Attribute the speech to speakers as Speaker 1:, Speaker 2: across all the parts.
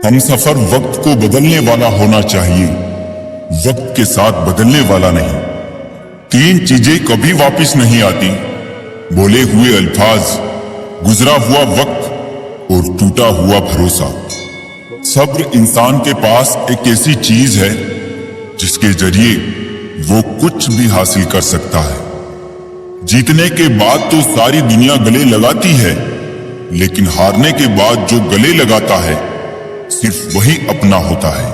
Speaker 1: हमसफर वक्त को बदलने वाला होना चाहिए, वक्त के साथ बदलने वाला नहीं। तीन चीजें कभी वापस नहीं आती: बोले हुए अल्फाज, गुजरा हुआ वक्त और टूटा हुआ भरोसा। सब्र इंसान के पास एक ऐसी चीज है जिसके जरिए वो कुछ भी हासिल कर सकता है। जीतने के बाद तो सारी दुनिया गले लगाती है, लेकिन हारने के बाद जो गले लगाता है सिर्फ वही अपना होता है।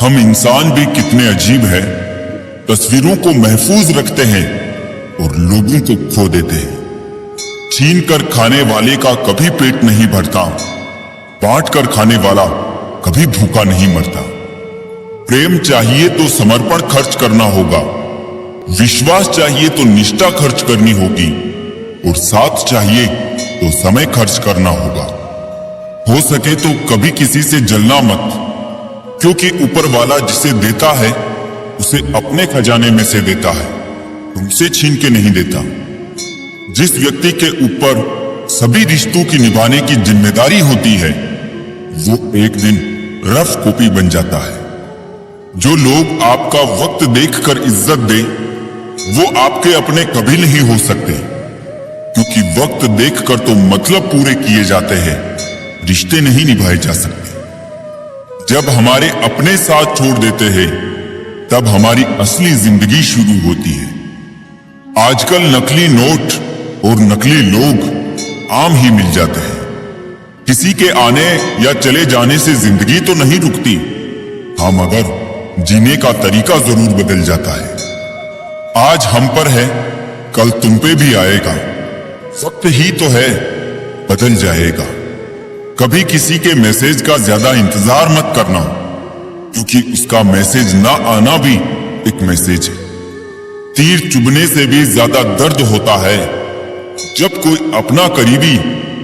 Speaker 1: हम इंसान भी कितने अजीब हैं, तस्वीरों को महफूज रखते हैं और लोगों को खो देते हैं। छीन कर खाने वाले का कभी पेट नहीं भरता, बांट कर खाने वाला कभी भूखा नहीं मरता। प्रेम चाहिए तो समर्पण खर्च करना होगा, विश्वास चाहिए तो निष्ठा खर्च करनी होगी, और साथ चाहिए तो समय खर्च करना होगा। हो सके तो कभी किसी से जलना मत, क्योंकि ऊपर वाला जिसे देता है उसे अपने खजाने में से देता है, तुमसे छीन के नहीं देता। जिस व्यक्ति के ऊपर सभी रिश्तों की निभाने की जिम्मेदारी होती है वो एक दिन रफ कॉपी बन जाता है। जो लोग आपका वक्त देखकर इज्जत दे वो आपके अपने कभी नहीं हो सकते, क्योंकि वक्त देखकर तो मतलब पूरे किए जाते हैं, रिश्ते नहीं निभाए जा सकते। जब हमारे अपने साथ छोड़ देते हैं तब हमारी असली जिंदगी शुरू होती है। आजकल नकली नोट और नकली लोग आम ही मिल जाते हैं। किसी के आने या चले जाने से जिंदगी तो नहीं रुकती, हाँ मगर जीने का तरीका जरूर बदल जाता है। आज हम पर है, कल तुम पे भी आएगा। वक्त ही तो है, बदल जाएगा। कभी किसी के मैसेज का ज्यादा इंतजार मत करना, क्योंकि उसका मैसेज ना आना भी एक मैसेज है। तीर चुभने से भी ज्यादा दर्द होता है जब कोई अपना करीबी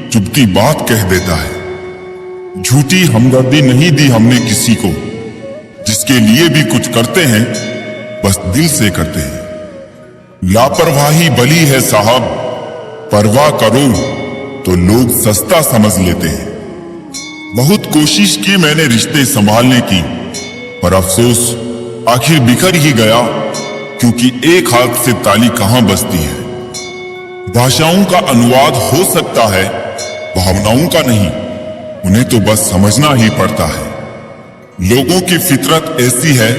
Speaker 1: चुभती बात कह देता है। झूठी हमदर्दी नहीं दी हमने किसी को, जिसके लिए भी कुछ करते हैं बस दिल से करते हैं। लापरवाही बली है साहब, परवाह करो तो लोग सस्ता समझ लेते हैं। बहुत कोशिश की मैंने रिश्ते संभालने की, पर अफसोस आखिर बिखर ही गया, क्योंकि एक हाथ से ताली कहां बजती है। भाषाओं का अनुवाद हो सकता है, भावनाओं का नहीं, उन्हें तो बस समझना ही पड़ता है। लोगों की फितरत ऐसी है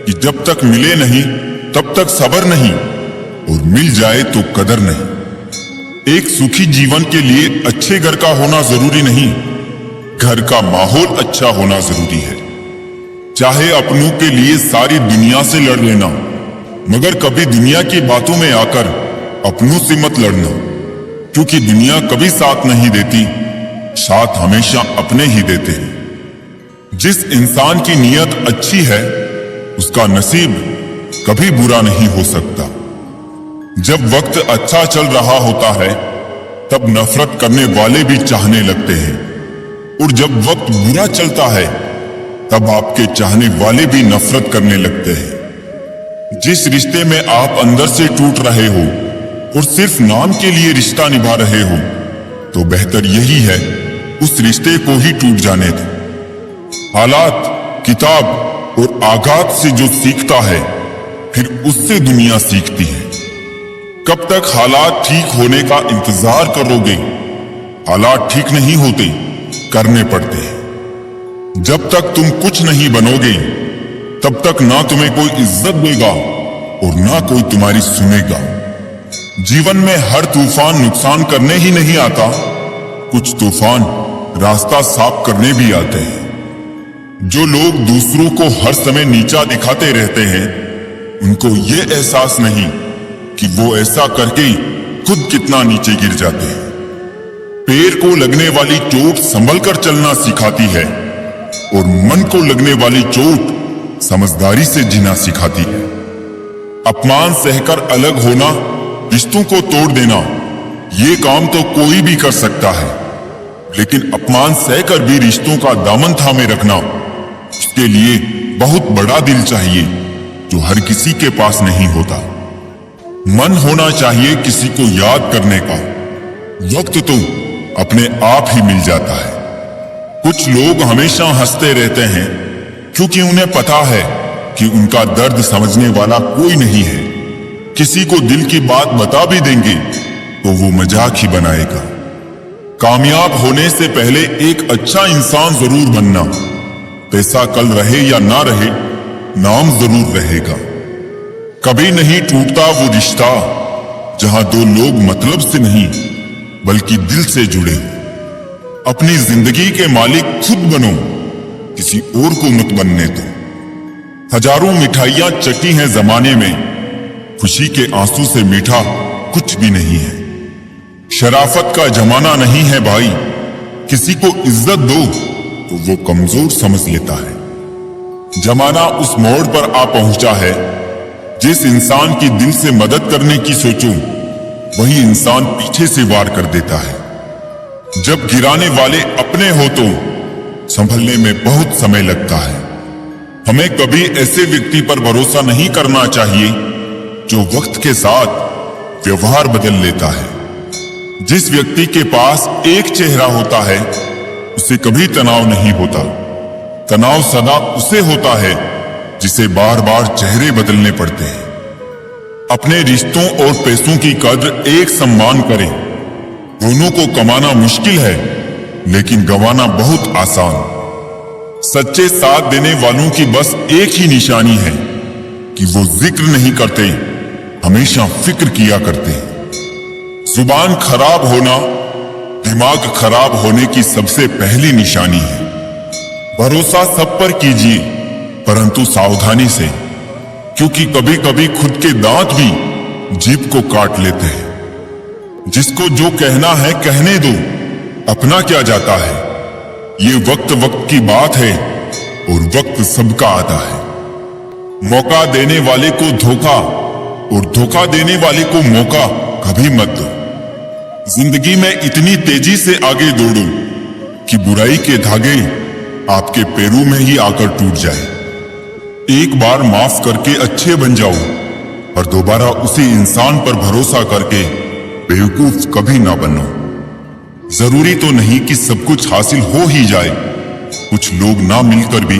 Speaker 1: कि जब तक मिले नहीं तब तक सब्र नहीं, और मिल जाए तो कदर नहीं। एक सुखी जीवन के लिए अच्छे घर का होना जरूरी नहीं, घर का माहौल अच्छा होना जरूरी है। चाहे अपनों के लिए सारी दुनिया से लड़ लेना, मगर कभी दुनिया की बातों में आकर अपनों से मत लड़ना, क्योंकि दुनिया कभी साथ नहीं देती, साथ हमेशा अपने ही देते हैं। जिस इंसान की नीयत अच्छी है उसका नसीब कभी बुरा नहीं हो सकता। जब वक्त अच्छा चल रहा होता है तब नफरत करने वाले भी चाहने लगते हैं, और जब वक्त बुरा चलता है तब आपके चाहने वाले भी नफरत करने लगते हैं। जिस रिश्ते में आप अंदर से टूट रहे हो और सिर्फ नाम के लिए रिश्ता निभा रहे हो, तो बेहतर यही है उस रिश्ते को ही टूट जाने दो। हालात, किताब और आघात से जो सीखता है फिर उससे दुनिया सीखती है। कब तक हालात ठीक होने का इंतजार करोगे? हालात ठीक नहीं होते, करने पड़ते हैं। जब तक तुम कुछ नहीं बनोगे तब तक ना तुम्हें कोई इज्जत देगा और ना कोई तुम्हारी सुनेगा। जीवन में हर तूफान नुकसान करने ही नहीं आता, कुछ तूफान रास्ता साफ करने भी आते हैं। जो लोग दूसरों को हर समय नीचा दिखाते रहते हैं उनको ये एहसास नहीं कि वो ऐसा करके खुद कितना नीचे गिर जाते हैं। पैर को लगने वाली चोट संभल कर चलना सिखाती है, और मन को लगने वाली चोट समझदारी से जीना सिखाती है। अपमान सहकर अलग होना, रिश्तों को तोड़ देना, ये काम तो कोई भी कर सकता है, लेकिन अपमान सहकर भी रिश्तों का दामन थामे रखना, उसके लिए बहुत बड़ा दिल चाहिए जो हर किसी के पास नहीं होता। मन होना चाहिए किसी को याद करने का, वक्त तो अपने आप ही मिल जाता है। कुछ लोग हमेशा हंसते रहते हैं क्योंकि उन्हें पता है कि उनका दर्द समझने वाला कोई नहीं है। किसी को दिल की बात बता भी देंगे तो वो मजाक ही बनाएगा। कामयाब होने से पहले एक अच्छा इंसान जरूर बनना। पैसा कल रहे या ना रहे, नाम जरूर रहेगा। कभी नहीं टूटता वो रिश्ता जहां दो लोग मतलब से नहीं बल्कि दिल से जुड़े हो। अपनी जिंदगी के मालिक खुद बनो, किसी और को मत बनने दो। हजारों मिठाइयां चटी हैं जमाने में, खुशी के आंसू से मीठा कुछ भी नहीं है। शराफत का जमाना नहीं है भाई, किसी को इज्जत दो तो वो कमजोर समझ लेता है। जमाना उस मोड़ पर आ पहुंचा है, जिस इंसान की दिल से मदद करने की सोचो वही इंसान पीछे से वार कर देता है। जब गिराने वाले अपने हो तो संभलने में बहुत समय लगता है। हमें कभी ऐसे व्यक्ति पर भरोसा नहीं करना चाहिए जो वक्त के साथ व्यवहार बदल लेता है। जिस व्यक्ति के पास एक चेहरा होता है उसे कभी तनाव नहीं होता। तनाव सदा उसे होता है जिसे बार बार चेहरे बदलने पड़ते हैं। अपने रिश्तों और पैसों की कद्र एक सम्मान करें। दोनों को कमाना मुश्किल है लेकिन गंवाना बहुत आसान। सच्चे साथ देने वालों की बस एक ही निशानी है कि वो जिक्र नहीं करते, हमेशा फिक्र किया करते हैं। जुबान खराब होना दिमाग खराब होने की सबसे पहली निशानी है। भरोसा सब पर कीजिए परंतु सावधानी से, क्योंकि कभी कभी खुद के दांत भी जीभ को काट लेते हैं। जिसको जो कहना है कहने दो, अपना क्या जाता है। ये वक्त वक्त की बात है और वक्त सबका आता है। मौका देने वाले को धोखा और धोखा देने वाले को मौका कभी मत दो। जिंदगी में इतनी तेजी से आगे दौड़ो कि बुराई के धागे आपके पैरों में ही आकर टूट जाए। एक बार माफ करके अच्छे बन जाओ और दोबारा उसी इंसान पर भरोसा करके बेवकूफ कभी ना बनो। जरूरी तो नहीं कि सब कुछ हासिल हो ही जाए। कुछ लोग ना मिलकर भी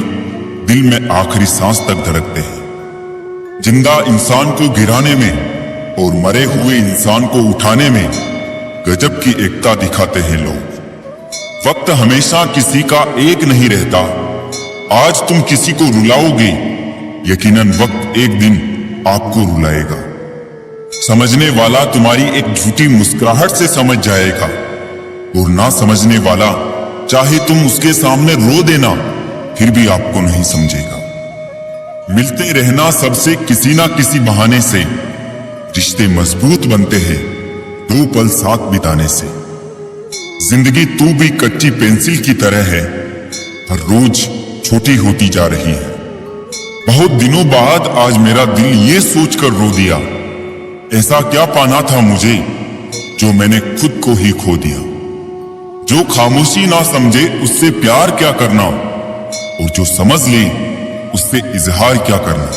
Speaker 1: दिल में आखिरी सांस तक धड़कते हैं। जिंदा इंसान को गिराने में और मरे हुए इंसान को उठाने में गजब की एकता दिखाते हैं लोग। वक्त हमेशा किसी का एक नहीं रहता। आज तुम किसी को रुलाओगे, यकीनन वक्त एक दिन आपको रुलाएगा। समझने वाला तुम्हारी एक झूठी मुस्कुराहट से समझ जाएगा और ना समझने वाला चाहे तुम उसके सामने रो देना फिर भी आपको नहीं समझेगा। मिलते रहना सबसे किसी ना किसी बहाने से, रिश्ते मजबूत बनते हैं दो पल साथ बिताने से। जिंदगी तू भी कच्ची पेंसिल की तरह है, हर रोज छोटी होती जा रही है। बहुत दिनों बाद आज मेरा दिल ये सोचकर रो दिया, ऐसा क्या पाना था मुझे जो मैंने खुद को ही खो दिया। जो खामोशी ना समझे उससे प्यार क्या करना, और जो समझ ले उससे इजहार क्या करना।